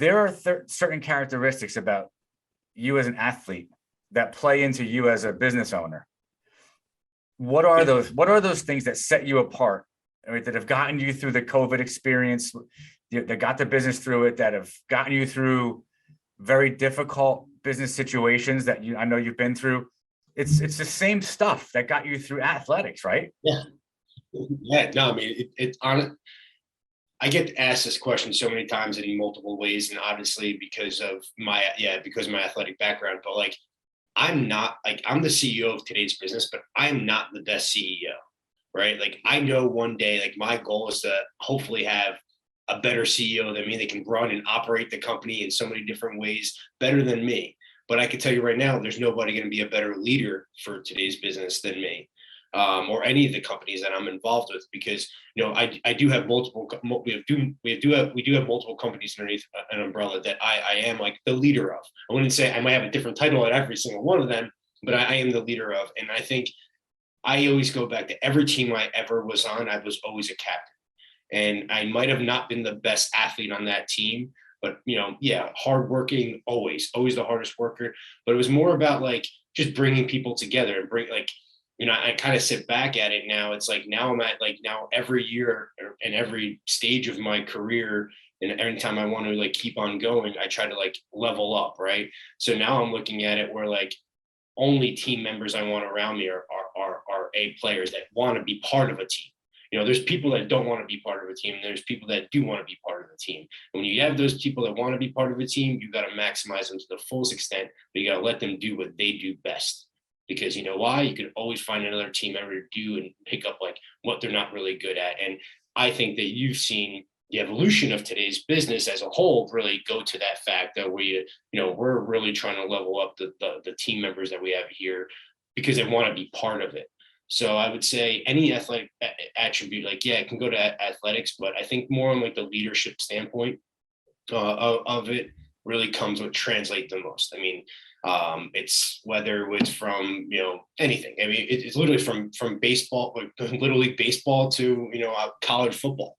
there are certain characteristics about you as an athlete that play into you as a business owner. What are those things that set you apart, right, that have gotten you through the COVID experience, that got the business through it, that have gotten you through very difficult business situations that I know you've been through? It's the same stuff that got you through athletics, right? Yeah. Yeah. No, I mean, it's on. I get asked this question so many times and in multiple ways, and obviously because of my athletic background. But like, I'm the CEO of today's business, but I'm not the best CEO, right? Like, I know one day, like, my goal is to hopefully have a better CEO than me. They can run and operate the company in so many different ways better than me. But I can tell you right now, there's nobody going to be a better leader for today's business than me, or any of the companies that I'm involved with, because I do have multiple. We do have multiple companies underneath an umbrella that I am like the leader of. I wouldn't say I might have a different title at every single one of them, but I am the leader of. And I think I always go back to every team I ever was on. I was always a captain. And I might have not been the best athlete on that team, but hardworking, always the hardest worker. But it was more about like just bringing people together and I kind of sit back at it now. It's like now I'm at like now every year and every stage of my career, and every time I want to like keep on going, I try to like level up, right? So now I'm looking at it where like only team members I want around me are A players that want to be part of a team. There's people that don't want to be part of a team. And there's people that do want to be part of a team. And when you have those people that want to be part of a team, you got to maximize them to the fullest extent, but you got to let them do what they do best. Because you know why? You can always find another team member to do and pick up like what they're not really good at. And I think that you've seen the evolution of today's business as a whole really go to that fact that we're really trying to level up the team members that we have here because they want to be part of it. So I would say any athletic attribute, like, yeah, it can go to athletics, but I think more on like the leadership standpoint of it really comes what translate the most. I mean, it's whether it's from anything. I mean, it's literally from baseball, little league baseball to college football.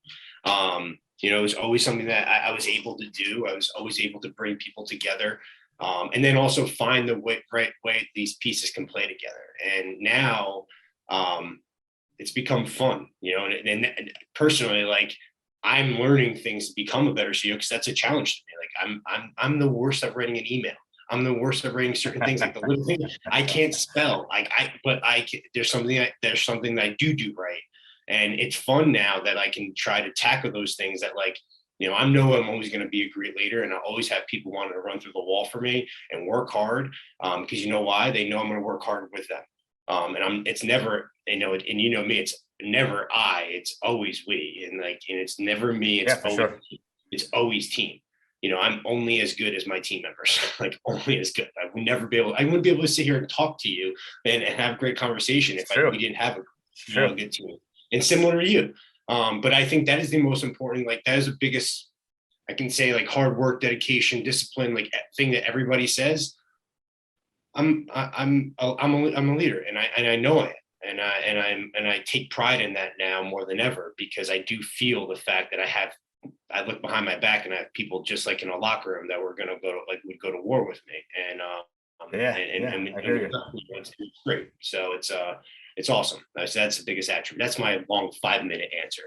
It was always something that I was able to do. I was always able to bring people together, and then also find the right way these pieces can play together. And now it's become fun, and personally, like, I'm learning things to become a better CEO because that's a challenge to me. Like I'm the worst at writing an email. I'm the worst at writing certain things, like the little thing I can't spell. There's something that I do right, and it's fun now that I can try to tackle those things that I know I'm always going to be a great leader, and I always have people wanting to run through the wall for me and work hard because you know why? They know I'm going to work hard with them. It's never, and me, it's never it's always we, and it's never me. It's always team. I'm only as good as my team members, like only as good. I wouldn't be able to sit here and talk to you and have a great conversation if we didn't have a good team. And similar to you. But I think that is the most important, like that is the biggest, I can say, like hard work, dedication, discipline, like thing that everybody says. I'm a leader, and I know it, and I take pride in that now more than ever, because I do feel the fact that I look behind my back and I have people just like in a locker room that would go to war with me, and it's great. So it's awesome. That's the biggest attribute. That's my long 5-minute answer.